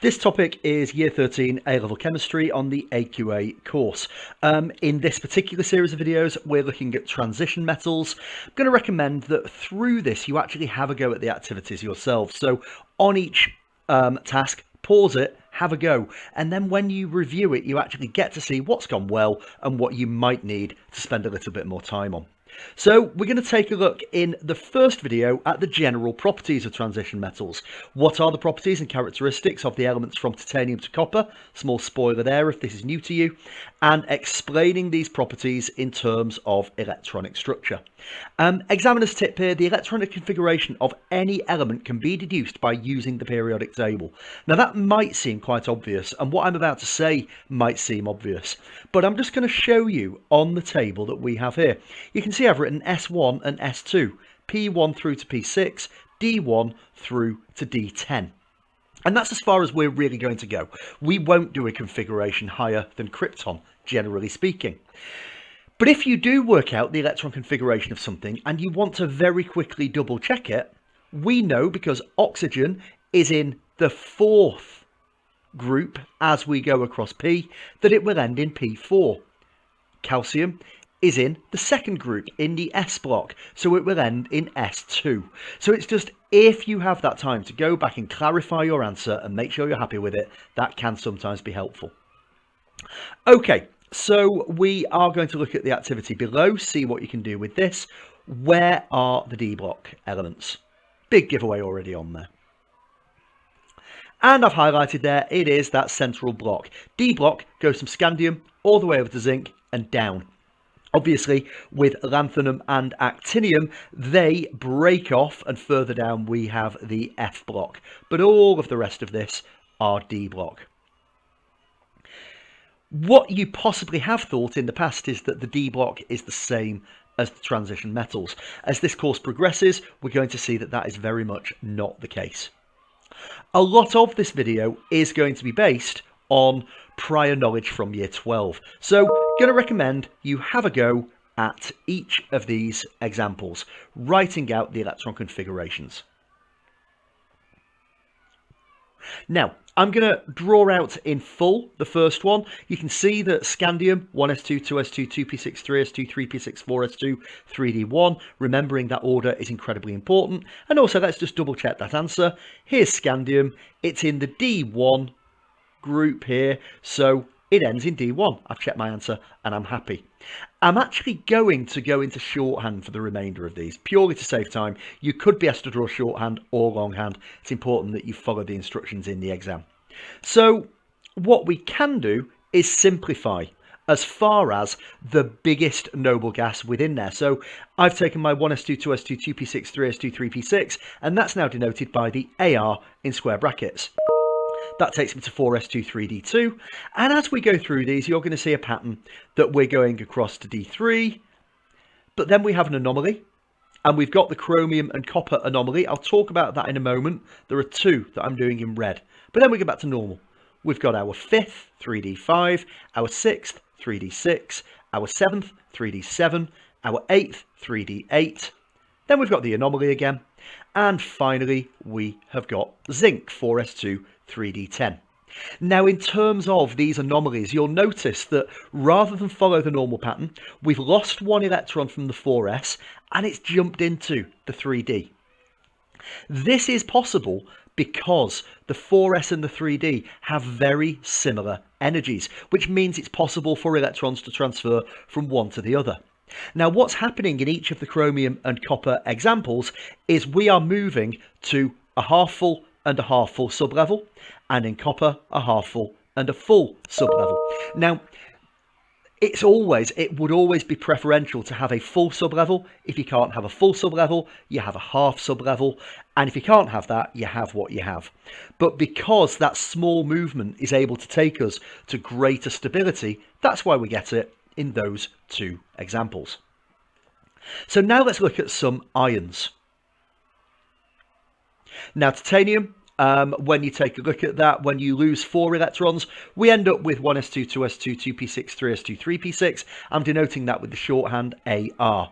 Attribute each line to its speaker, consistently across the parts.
Speaker 1: This topic is Year 13 A-Level Chemistry on the AQA course. In this particular series of videos, we're looking at transition metals. I'm going to recommend that through this, you actually have a go at the activities yourself. So on each task, pause it, have a go, and then when you review it, you actually get to see what's gone well and what you might need to spend a little bit more time on. So we're going to take a look in the first video at the general properties of transition metals. What are the properties and characteristics of the elements from titanium to copper? Small spoiler there if this is new to you. And explaining these properties in terms of electronic structure. Examiner's tip here, the electronic configuration of any element can be deduced by using the periodic table. Now that might seem quite obvious, and what I'm about to say might seem obvious, but I'm just going to show you on the table that we have here. You can see I've written S1 and S2, P1 through to P6, D1 through to D10. And that's as far as we're really going to go. We won't do a configuration higher than krypton, generally speaking. But if you do work out the electron configuration of something and you want to very quickly double check it, we know because oxygen is in the fourth group as we go across P, that it will end in P4. Calcium is in the second group, in the S block, so it will end in S2. So it's just, if you have that time to go back and clarify your answer and make sure you're happy with it, that can sometimes be helpful. Okay, so we are going to look at the activity below, see what you can do with this. Where are the D block elements? Big giveaway already on there. And I've highlighted there, it is that central block. D block goes from scandium all the way over to zinc and down. Obviously, with lanthanum and actinium, they break off, and further down we have the F block. But all of the rest of this are D block. What you possibly have thought in the past is that the D block is the same as the transition metals. As this course progresses, we're going to see that that is very much not the case. A lot of this video is going to be based on prior knowledge from year 12. So going to recommend you have a go at each of these examples, writing out the electron configurations. Now, I'm going to draw out in full the first one. You can see that scandium, 1s2, 2s2, 2p6, 3s2, 3p6, 4s2, 3d1. Remembering that order is incredibly important. And also, let's just double check that answer. Here's scandium. It's in the D1 group here, so it ends in D1. I've checked my answer and I'm happy. I'm actually going to go into shorthand for the remainder of these, purely to save time. You could be asked to draw shorthand or longhand. It's important that you follow the instructions in the exam. So what we can do is simplify as far as the biggest noble gas within there. So I've taken my 1s2, 2s2, 2p6, 3s2, 3p6, and that's now denoted by the AR in square brackets. That takes me to 4s2, 3d2. And as we go through these, you're going to see a pattern that we're going across to D3. But then we have an anomaly. And we've got the chromium and copper anomaly. I'll talk about that in a moment. There are two that I'm doing in red. But then we go back to normal. We've got our 5th, 3d5, our 6th, 3d6, our 7th, 3d7, our 8th, 3d8. Then we've got the anomaly again. And finally, we have got zinc, 4s2, 3d10. Now, in terms of these anomalies, you'll notice that rather than follow the normal pattern, we've lost one electron from the 4s and it's jumped into the 3d. This is possible because the 4s and the 3d have very similar energies, which means it's possible for electrons to transfer from one to the other. Now, what's happening in each of the chromium and copper examples is we are moving to a half full and a half full sublevel, and in copper, a half full and a full sublevel. Now, it would always be preferential to have a full sublevel. If you can't have a full sublevel, you have a half sublevel, and if you can't have that, you have what you have. But because that small movement is able to take us to greater stability, that's why we get it in those two examples. So now let's look at some ions. Now, titanium, when you take a look at that, when you lose 4 electrons, we end up with 1s2, 2s2, 2p6, 3s2, 3p6. I'm denoting that with the shorthand AR.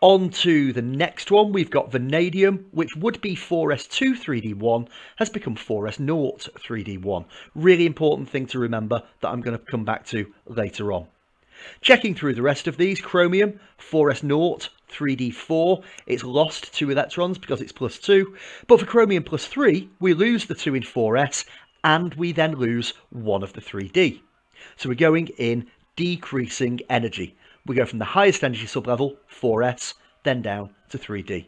Speaker 1: On to the next one, we've got vanadium, which would be 4s2 3d1, has become 4s0 3d1. Really important thing to remember that I'm going to come back to later on. Checking through the rest of these, chromium, 4s0 3d4, it's lost 2 electrons because it's plus 2, but for chromium plus 3, we lose the 2 in 4s, and we then lose 1 of the 3d. So we're going in decreasing energy. We go from the highest energy sublevel, 4s, then down to 3d.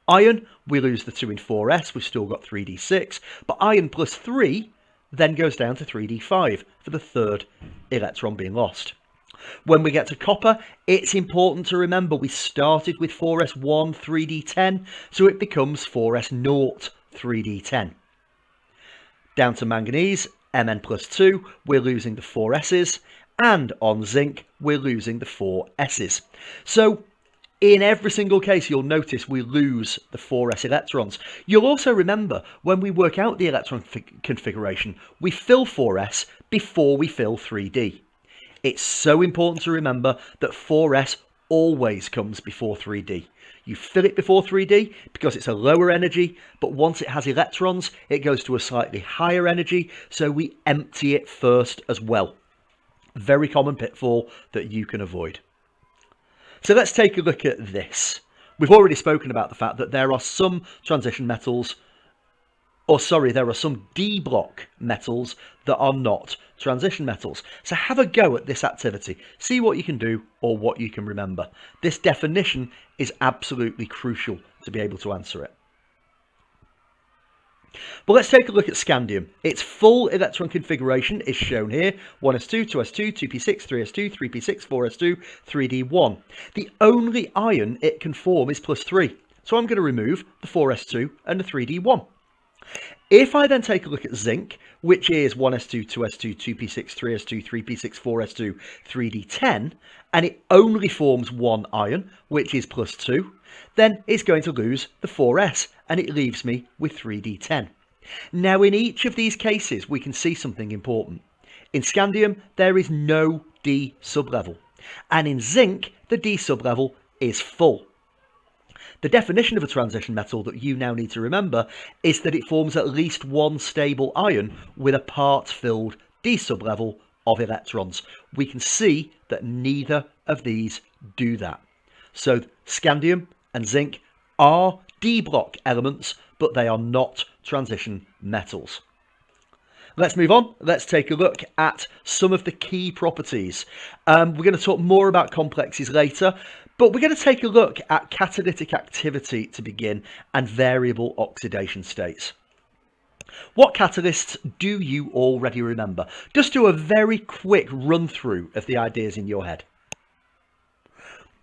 Speaker 1: Iron, we lose the 2 in 4s, we've still got 3d6, but iron plus 3 then goes down to 3d5 for the third electron being lost. When we get to copper, it's important to remember we started with 4s1 3d10, so it becomes 4s0 3d10. Down to manganese, Mn plus 2, we're losing the 4 s's, and on zinc, we're losing the 4 s's. So in every single case, you'll notice we lose the 4s electrons. You'll also remember when we work out the electron configuration, we fill 4s before we fill 3d. It's so important to remember that 4s always comes before 3d. You fill it before 3d because it's a lower energy, but once it has electrons, it goes to a slightly higher energy, so we empty it first as well. Very common pitfall that you can avoid. So let's take a look at this. We've already spoken about the fact that there are some transition metals, there are some D block metals that are not transition metals. So have a go at this activity. See what you can do or what you can remember. This definition is absolutely crucial to be able to answer it. But let's take a look at scandium. Its full electron configuration is shown here. 1s2, 2s2, 2p6, 3s2, 3p6, 4s2, 3d1. The only ion it can form is plus 3. So I'm going to remove the 4s2 and the 3d1. If I then take a look at zinc, which is 1s2, 2s2, 2p6, 3s2, 3p6, 4s2, 3d10, and it only forms one ion, which is plus 2, then it's going to lose the 4s, and it leaves me with 3d10. Now, in each of these cases, we can see something important. In scandium, there is no D sublevel, and in zinc, the D sublevel is full. The definition of a transition metal that you now need to remember is that it forms at least one stable ion with a part-filled D sublevel of electrons. We can see that neither of these do that. So scandium and zinc are D block elements, but they are not transition metals. Let's move on. Let's take a look at some of the key properties. We're going to talk more about complexes later, but we're going to take a look at catalytic activity to begin and variable oxidation states. What catalysts do you already remember? Just do a very quick run through of the ideas in your head.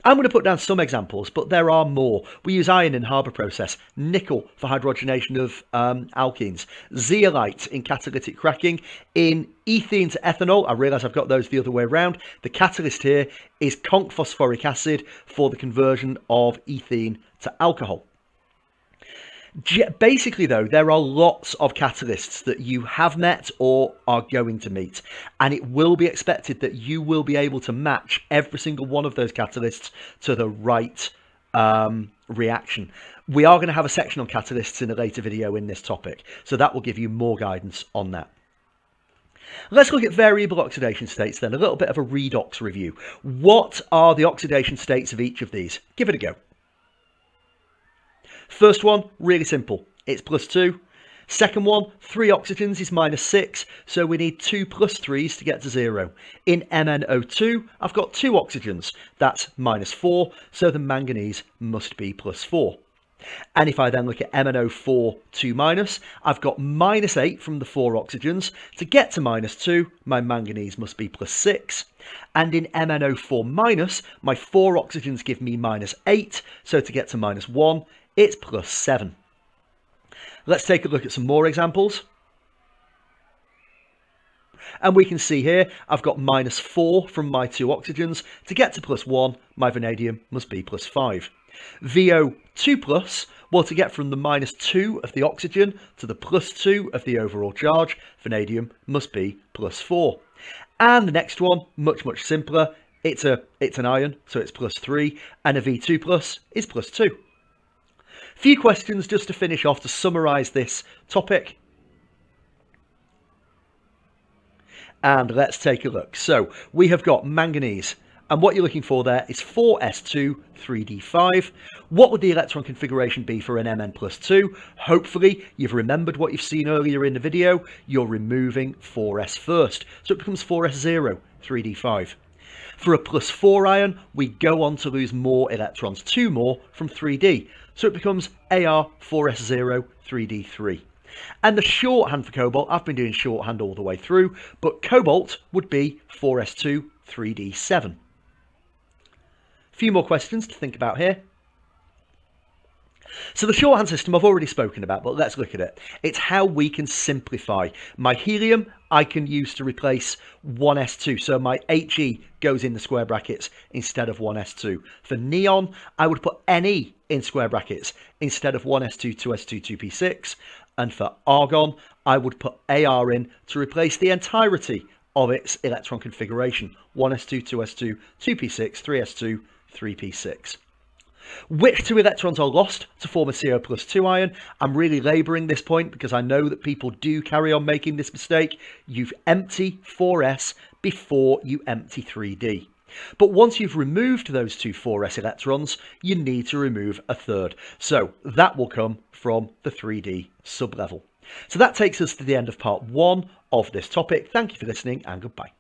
Speaker 1: I'm going to put down some examples, but there are more. We use iron in Haber process, nickel for hydrogenation of alkenes, zeolite in catalytic cracking, in ethene to ethanol. I realise I've got those the other way around. The catalyst here is conch phosphoric acid for the conversion of ethene to alcohol. Basically, though, there are lots of catalysts that you have met or are going to meet, and it will be expected that you will be able to match every single one of those catalysts to the right reaction. We are going to have a section on catalysts in a later video in this topic, so that will give you more guidance on that. Let's look at variable oxidation states then, a little bit of a redox review. What are the oxidation states of each of these? Give it a go. First one, really simple. It's plus 2. Second one, 3 oxygens is minus 6, so we need 2 plus 3s to get to 0. In MnO2, I've got 2 oxygens. That's minus 4, so the manganese must be plus 4. And if I then look at MnO4 2 minus, I've got minus 8 from the 4 oxygens. To get to minus 2, my manganese must be plus 6. And in MnO4 minus, my 4 oxygens give me minus 8, so to get to minus 1, it's plus 7. Let's take a look at some more examples. And we can see here, I've got minus 4 from my 2 oxygens. To get to plus 1, my vanadium must be plus 5. VO2 plus, well, to get from the minus 2 of the oxygen to the plus 2 of the overall charge, vanadium must be plus 4. And the next one, much simpler, It's an ion, so it's +3, and a V2 plus is +2. Few questions just to finish off to summarise this topic. And let's take a look. So we have got manganese, and what you're looking for there is 4s2 3d5. What would the electron configuration be for an Mn+2? Hopefully you've remembered what you've seen earlier in the video. You're removing 4s first, so it becomes 4s0 3d5. For a +4 ion, we go on to lose more electrons, 2 more from 3d, so it becomes Ar 4s0 3d3. And the shorthand for cobalt, I've been doing shorthand all the way through, but cobalt would be 4s2 3d7. A few more questions to think about here. So the shorthand system I've already spoken about, but let's look at it. It's how we can simplify. My helium I can use to replace 1s2, so my He goes in the square brackets instead of 1s2. For neon, I would put Ne in square brackets instead of 1s2 2s2 2p6. And for argon, I would put Ar in to replace the entirety of its electron configuration. 1s2 2s2 2p6 3s2 3p6. Which two electrons are lost to form a CO+2 ion? I'm really labouring this point because I know that people do carry on making this mistake. You empty 4s before you empty 3d. But once you've removed those two 4s electrons, you need to remove a third. So that will come from the 3d sublevel. So that takes us to the end of part 1 of this topic. Thank you for listening and goodbye.